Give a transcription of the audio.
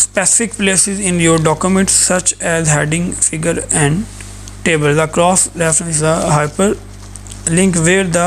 specific places in your document such as heading, figure and table. The cross reference is a hyperlink where the